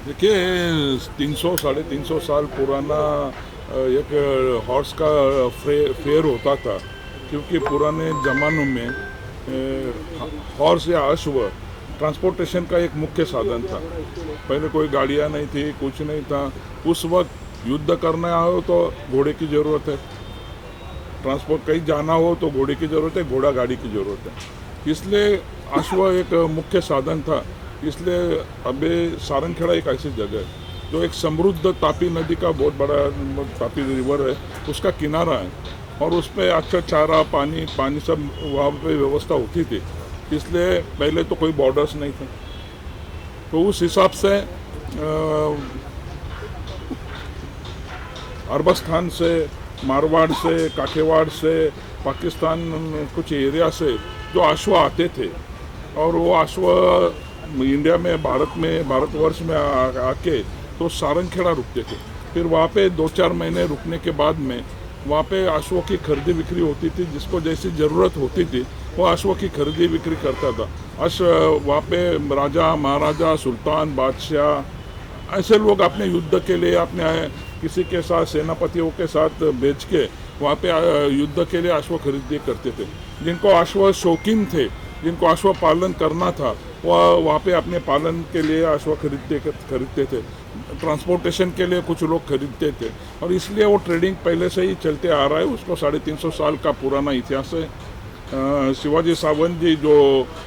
देखिए 300 साढ़े 300 साल पुराना एक हॉर्स का फेयर होता था, क्योंकि पुराने ज़मानों में हॉर्स या अश्व ट्रांसपोर्टेशन का एक मुख्य साधन था। पहले कोई गाड़ियाँ नहीं थी, कुछ नहीं था। उस वक्त युद्ध करना हो तो घोड़े की ज़रूरत है, ट्रांसपोर्ट कहीं जाना हो तो घोड़े की ज़रूरत है, घोड़ा गाड़ी की ज़रूरत है। इसलिए अश्व एक मुख्य साधन था। इसलिए अबे सारंगखेड़ा एक ऐसी जगह है जो एक समृद्ध तापी नदी का बहुत बड़ा, तापी रिवर है, उसका किनारा है, और उस पर अच्छा चारा पानी पानी सब वहाँ पे व्यवस्था होती थी। इसलिए पहले तो कोई बॉर्डर्स नहीं थे, तो उस हिसाब से अरबस्तान से, मारवाड़ से, काठियावाड़ से, पाकिस्तान कुछ एरिया से जो अश्व आते थे, और वो अश्व इंडिया में भारतवर्ष में आके तो सारंगखेड़ा रुकते थे। फिर वहाँ पे 2-4 महीने रुकने के बाद में वहाँ पे अश्वों की खरीदी बिक्री होती थी। जिसको जैसी ज़रूरत होती थी वो अश्वों की खरीदी बिक्री करता था। अश्व वहाँ पे राजा महाराजा सुल्तान बादशाह ऐसे लोग अपने युद्ध के लिए अपने किसी के साथ सेनापतियों के साथ बेच के वहाँ पे युद्ध के लिए अश्व खरीदी करते थे। जिनको अश्व शौकीन थे, जिनको अश्व पालन करना था, वह वहाँ पे अपने पालन के लिए अश्व खरीदते थे। ट्रांसपोर्टेशन के लिए कुछ लोग खरीदते थे, और इसलिए वो ट्रेडिंग पहले से ही चलते आ रहा है। उसको 350 साल का पुराना इतिहास है। शिवाजी सावंत जी जो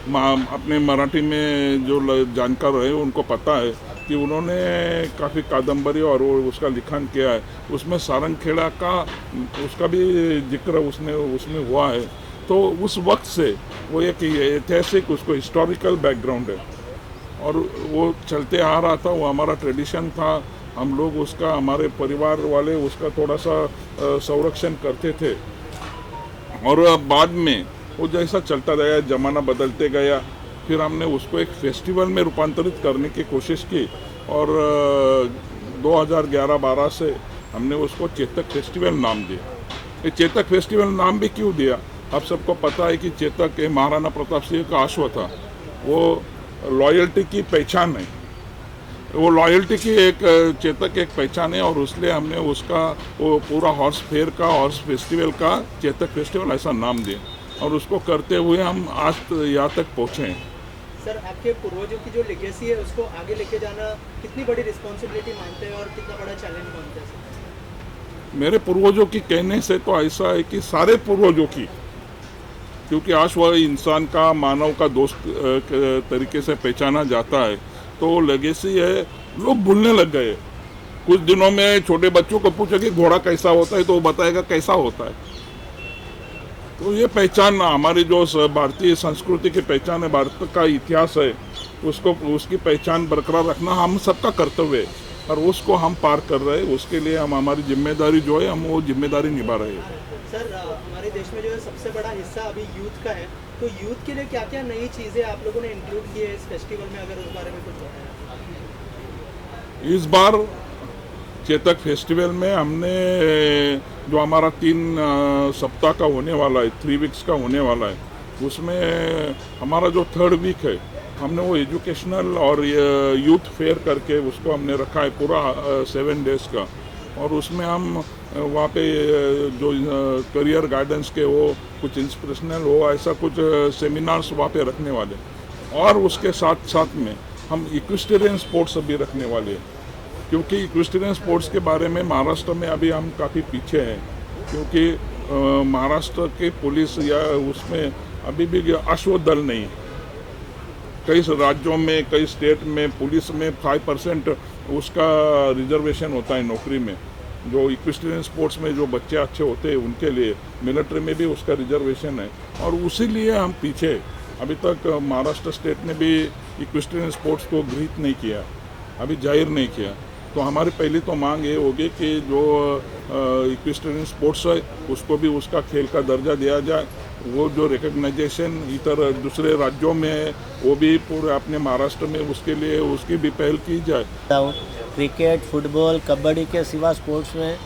अपने मराठी में जो जानकार रहे उनको पता है कि उन्होंने काफ़ी कादम्बरी और वो उसका लिखन किया है। उसमें सारंगखेड़ा का उसका भी जिक्र उसमें हुआ है। तो उस वक्त से वो एक ऐतिहासिक, उसको हिस्टोरिकल बैकग्राउंड है, और वो चलते आ रहा था। वो हमारा ट्रेडिशन था। हम लोग उसका, हमारे परिवार वाले उसका थोड़ा सा संरक्षण करते थे। और बाद में वो जैसा चलता गया, ज़माना बदलते गया, फिर हमने उसको एक फेस्टिवल में रूपांतरित करने की कोशिश की, और 2011-12 से हमने उसको चेतक फेस्टिवल नाम दिया। ये चेतक फेस्टिवल नाम भी क्यों दिया, आप सबको पता है कि चेतक महाराणा प्रताप सिंह का अश्व था। वो लॉयल्टी की पहचान है, वो लॉयल्टी की एक चेतक एक पहचान है, और इसलिए हमने उसका वो पूरा हॉर्स फेयर का, हॉर्स फेस्टिवल का चेतक फेस्टिवल ऐसा नाम दिया, और उसको करते हुए हम आज यहाँ तक पहुँचे हैं। सर, आपके पूर्वजों की जो लेगेसी है उसको आगे लेके जाना कितनी बड़ी रिस्पॉन्सिबिलिटी मानते हैं और कितना बड़ा चैलेंज मानते हैं सर? मेरे पूर्वजों की कहने से तो ऐसा है कि सारे पूर्वजों की, क्योंकि अश्व इंसान का, मानव का दोस्त तरीके से पहचाना जाता है, तो लेगेसी है। लोग भूलने लग गए। कुछ दिनों में छोटे बच्चों को पूछो कि घोड़ा कैसा होता है, तो वो बताएगा कैसा होता है। तो ये पहचान हमारी जो भारतीय संस्कृति की पहचान है, भारत का इतिहास है, उसको, उसकी पहचान बरकरार रखना हम सबका कर्तव्य है, और उसको हम पार कर रहे हैं। उसके लिए हम, हमारी जिम्मेदारी जो है, हम वो जिम्मेदारी निभा रहे हैं। सर, हमारे देश में जो है सबसे बड़ा हिस्सा अभी यूथ का है, तो यूथ के लिए क्या क्या नई चीज़ें आप लोगों ने इंक्लूड की है इस फेस्टिवल में, अगर उस बारे में कुछ बताएं? इस बार चेतक फेस्टिवल में हमने जो हमारा 3 सप्ताह का होने वाला है, 3 वीक्स का होने वाला है, उसमें हमारा जो 3rd वीक है, हमने वो एजुकेशनल और यूथ फेयर करके उसको हमने रखा है पूरा 7 डेज का। और उसमें हम वहाँ पे जो करियर गाइडेंस के हो, कुछ इंस्पिरेशनल हो, ऐसा कुछ सेमिनार्स वहाँ पे रखने वाले। और उसके साथ साथ में हम इक्विस्टेरियन स्पोर्ट्स भी रखने वाले हैं, क्योंकि इक्विस्टेरियन स्पोर्ट्स के बारे में महाराष्ट्र में अभी हम काफ़ी पीछे हैं, क्योंककि महाराष्ट्र के पुलिस या उसमें अभी भी अश्व दल नहीं है। कई राज्यों में, कई स्टेट में पुलिस में 5% उसका रिजर्वेशन होता है नौकरी में। जो इक्विस्टेरियन स्पोर्ट्स में जो बच्चे अच्छे होते हैं उनके लिए मिलिट्री में भी उसका रिजर्वेशन है, और उसी लिए हम पीछे। अभी तक महाराष्ट्र स्टेट ने भी इक्विस्टेरियन स्पोर्ट्स को गृहीत नहीं किया, अभी जाहिर नहीं किया। तो हमारी पहली तो मांग ये होगी कि जो इक्विस्टेरियन स्पोर्ट्स है उसको भी उसका खेल का दर्जा दिया जाए। वो जो रिकग्नाइजेशन इतर दूसरे राज्यों में है वो भी पूरे अपने महाराष्ट्र में उसके लिए उसकी भी पहल की जाए। क्रिकेट, फुटबॉल, कबड्डी के सिवा स्पोर्ट्स में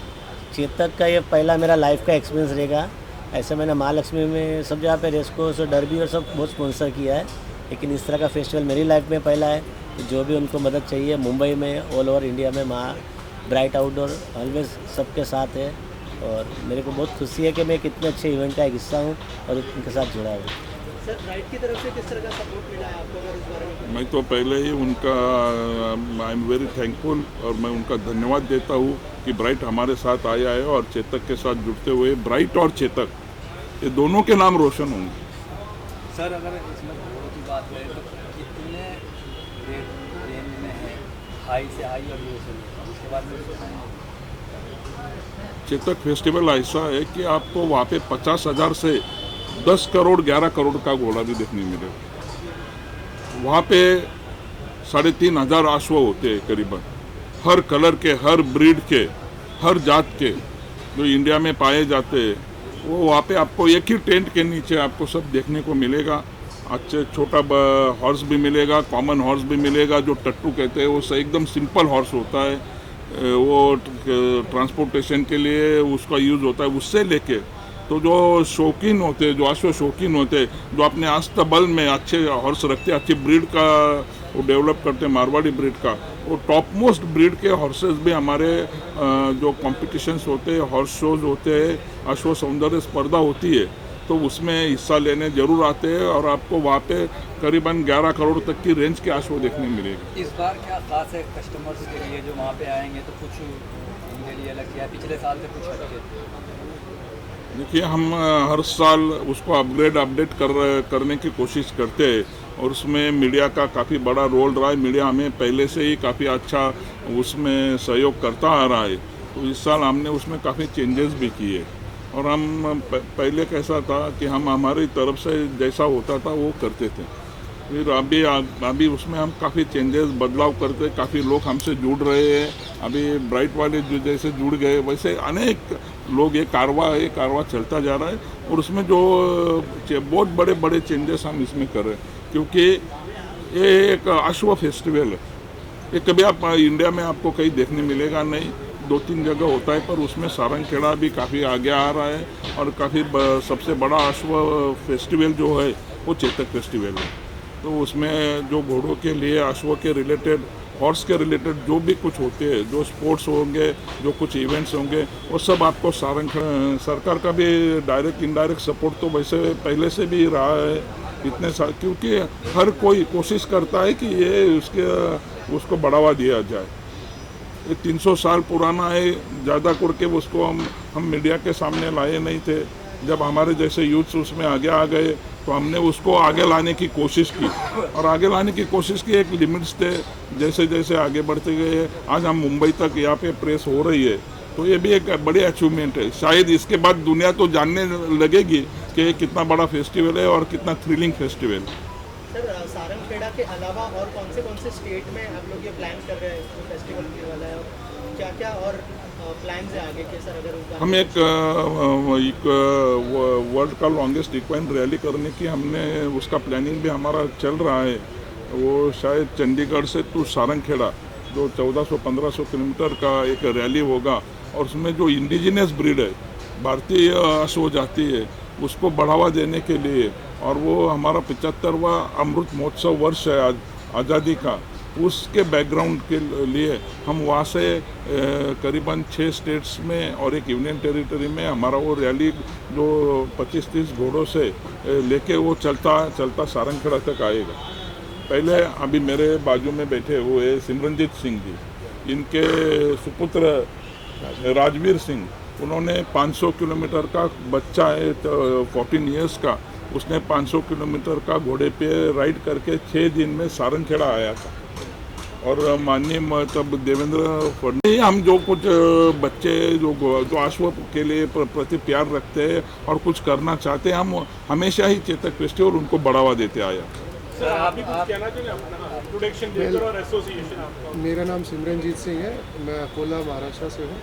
चेतक का ये पहला मेरा लाइफ का एक्सपीरियंस रहेगा। ऐसे मैंने महालक्ष्मी में सब जगह पे रेस कोर्स और डरबी और सब बहुत स्पॉन्सर किया है, लेकिन इस तरह का फेस्टिवल मेरी लाइफ में पहला है। जो भी उनको मदद चाहिए मुंबई में, ऑल ओवर इंडिया में, वहाँ ब्राइट आउटडोर ऑलवेज सबके साथ है। और मेरे को बहुत खुशी है कि मैं एक इतने अच्छे इवेंट का एक हिस्सा हूँ और उनके साथ जुड़ा हूँ। सर राइट की तरफ से किस तरह का सपोर्ट मिला है आपको, अगर इस बारे में? मैं तो पहले ही उनका आई एम वेरी थैंकफुल और मैं उनका धन्यवाद देता हूँ कि ब्राइट हमारे साथ आया है और चेतक के साथ जुड़ते हुए ब्राइट और चेतक ये दोनों के नाम रोशन होंगे। सर अगर इसमें घोड़ों की बात करें तो कितने रेंज में है, हाई से हाई और लो से लो, उसके बाद में चेतक फेस्टिवल ऐसा है कि आपको वहाँ पे 50,000 से 10 करोड़ 11 करोड़ का घोड़ा भी देखने मिलेगा। वहाँ पे 3,500 अश्व होते हैं करीबन, हर कलर के, हर ब्रीड के, हर जात के जो इंडिया में पाए जाते हैं। वो वहाँ पे आपको एक ही टेंट के नीचे आपको सब देखने को मिलेगा। अच्छे छोटा हॉर्स भी मिलेगा, कॉमन हॉर्स भी मिलेगा जो टट्टू कहते हैं, वो एकदम सिंपल हॉर्स होता है, वो ट्रांसपोर्टेशन के लिए उसका यूज़ होता है। उससे लेके तो जो शौकीन होते हैं, जो अश्व शौकीन होते हैं, जो अपने अस्तबल में अच्छे हॉर्स रखते हैं, अच्छी ब्रीड का वो डेवलप करते हैं, मारवाड़ी ब्रीड का, वो टॉप मोस्ट ब्रीड के हॉर्सेस भी हमारे जो कॉम्पिटिशन्स होते हैं, हॉर्स शोज होते हैं, अश्व सौंदर्य स्पर्धा होती है, तो उसमें हिस्सा लेने जरूर आते हैं और आपको वहाँ पे करीबन 11 करोड़ तक की रेंज के अश्व देखने मिलेगी। इस बार क्या खास है कस्टमर्स के लिए जो वहाँ पे आएंगे, तो कुछ उनके लिए अलग किया है, पिछले साल से कुछ हटके? देखिए, हम हर साल उसको अपडेट करने की कोशिश करते हैं और उसमें मीडिया का काफ़ी बड़ा रोल रहा है। मीडिया हमें पहले से ही काफ़ी अच्छा उसमें सहयोग करता आ रहा है, तो इस साल हमने उसमें काफ़ी चेंजेस भी किए। और हम पहले कैसा था कि हम हमारी तरफ से जैसा होता था वो करते थे, फिर अभी उसमें हम काफ़ी चेंजेस बदलाव करते, काफ़ी लोग हमसे जुड़ रहे हैं। अभी ब्राइट वाले जो जैसे जुड़ गए वैसे अनेक लोग, ये कारवा चलता जा रहा है और उसमें जो बहुत बड़े बड़े चेंजेस हम इसमें कर रहे हैं, क्योंकि ये एक अश्व फेस्टिवल है। ये कभी आप इंडिया में आपको कहीं देखने मिलेगा नहीं, 2-3 जगह होता है, पर उसमें सारंगखेड़ा भी काफ़ी आगे आ रहा है और काफ़ी सबसे बड़ा अश्व फेस्टिवल जो है वो चेतक फेस्टिवल है। तो उसमें जो घोड़ों के लिए, अश्व के रिलेटेड, हॉर्स के रिलेटेड जो भी कुछ होते हैं, जो स्पोर्ट्स होंगे, जो कुछ इवेंट्स होंगे, वो सब आपको सरकार का भी डायरेक्ट इनडायरेक्ट सपोर्ट तो वैसे पहले से भी रहा है इतने साल, क्योंकि हर कोई कोशिश करता है कि ये उसको बढ़ावा दिया जाए। ये 300 साल पुराना है, ज़्यादा करके उसको हम मीडिया के सामने लाए नहीं थे। जब हमारे जैसे यूथ्स उसमें आगे आ गए तो हमने उसको आगे लाने की कोशिश की और आगे लाने की कोशिश की। एक लिमिट्स थे, जैसे जैसे आगे बढ़ते गए आज हम मुंबई तक यहाँ पे प्रेस हो रही है, तो ये भी एक बड़ी अचीवमेंट है। शायद इसके बाद दुनिया तो जानने लगेगी कि ये कितना बड़ा फेस्टिवल है और कितना थ्रिलिंग फेस्टिवल है। सर सारंगखेड़ा के अलावा और कौन से स्टेट में आप लोग ये प्लान कर रहे हैं जो फेस्टिवल होने वाला है, और क्या क्या और प्लान्स है आगे के, सर अगर उस बारे में? हम एक वर्ल्ड का लॉन्गेस्ट इक्वाइन रैली करने की हमने उसका प्लानिंग भी हमारा चल रहा है। वो शायद चंडीगढ़ से टू सारंगखेड़ा जो 1400-1500 किलोमीटर का एक रैली होगा और उसमें जो इंडिजिनियस ब्रीड है, भारतीय अश्व जाति है, उसको बढ़ावा देने के लिए, और वो हमारा 75वां अमृत महोत्सव वर्ष है आज़ादी का, उसके बैकग्राउंड के लिए हम वहाँ से करीबन 6 स्टेट्स में और एक यूनियन टेरिटरी में हमारा वो रैली जो 25-30 घोड़ों से लेके वो चलता सारंगखेड़ा तक आएगा। पहले अभी मेरे बाजू में बैठे हुए सिमरनजीत सिंह जी, इनके सुपुत्र राजवीर सिंह, उन्होंने 500 किलोमीटर का बच्चा है 14 ईयर्स का, उसने 500 किलोमीटर का घोड़े पे राइड करके 6 दिन में सारंगखेड़ा आया था। और माननीय तब देवेंद्र फडणवीस, हम जो कुछ बच्चे जो अश्व के लिए प्रति प्यार रखते हैं और कुछ करना चाहते हैं, हम हमेशा ही चेतक फेस्टिवल उनको बढ़ावा देते आया। सर आप भी कुछ कहना चाहिए अपना इंट्रोडक्शन देकर और एसोसिएशन आपका? मेरा नाम सिमरनजीत सिंह है, मैं अकोला महाराष्ट्र से हूँ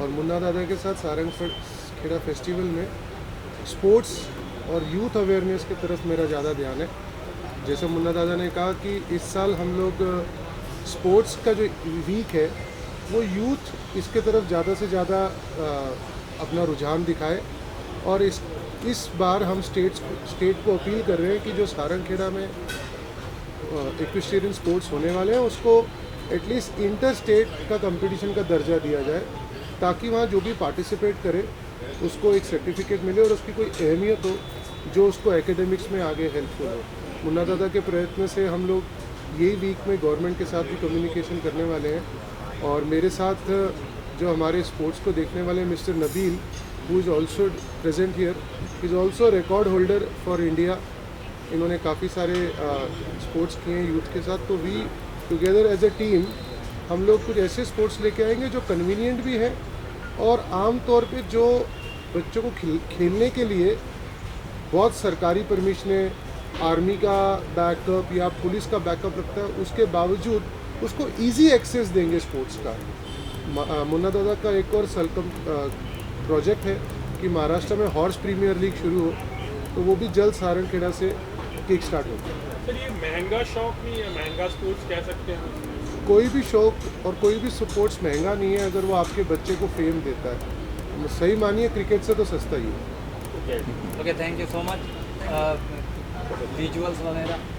और मुन्ना दादा के साथ सारंगखेड़ा फेस्टिवल में स्पोर्ट्स और यूथ अवेयरनेस की तरफ मेरा ज़्यादा ध्यान है। जैसे मुन्ना दादा ने कहा कि इस साल हम लोग स्पोर्ट्स का जो वीक है वो यूथ इसके तरफ ज़्यादा से ज़्यादा अपना रुझान दिखाए, और इस बार हम स्टेट को अपील कर रहे हैं कि जो सारंगखेड़ा में इक्विस्टेरियन स्पोर्ट्स होने वाले हैं उसको एटलीस्ट इंटर स्टेट का कंपटीशन का दर्जा दिया जाए, ताकि वहाँ जो भी पार्टिसिपेट करे उसको एक सर्टिफिकेट मिले और उसकी कोई अहमियत हो जो उसको एकेडमिक्स में आगे हेल्पफुल हो। मुन्ना दादा के प्रयत्न से हम लोग यही वीक में गवर्नमेंट के साथ भी कम्युनिकेशन करने वाले हैं, और मेरे साथ जो हमारे स्पोर्ट्स को देखने वाले mister Nabeel who is also present here, is also record holder for India. इन्होंने काफ़ी सारे स्पोर्ट्स किए हैं यूथ के साथ। तो we together as a team हम लोग कुछ ऐसे स्पोर्ट्स लेके आएंगे जो कन्वीनियंट भी है और आम तौर पे जो बच्चों को खेलने के लिए बहुत सरकारी परमिशनें, आर्मी का बैकअप या पुलिस का बैकअप रखता है, उसके बावजूद उसको इजी एक्सेस देंगे स्पोर्ट्स का। मुन्ना दादा का एक और सलकम प्रोजेक्ट है कि महाराष्ट्र में हॉर्स प्रीमियर लीग शुरू हो, तो वो भी जल्द सारंगखेड़ा से किक स्टार्ट होगा। सर ये महंगा शौक नहीं है, महंगा स्पोर्ट्स कह सकते हैं। कोई भी शौक और कोई भी स्पोर्ट्स महंगा नहीं है अगर वो आपके बच्चे को फेम देता है। सही मानिए क्रिकेट से तो सस्ता ही है। Okay, thank you so much. Visuals वगैरह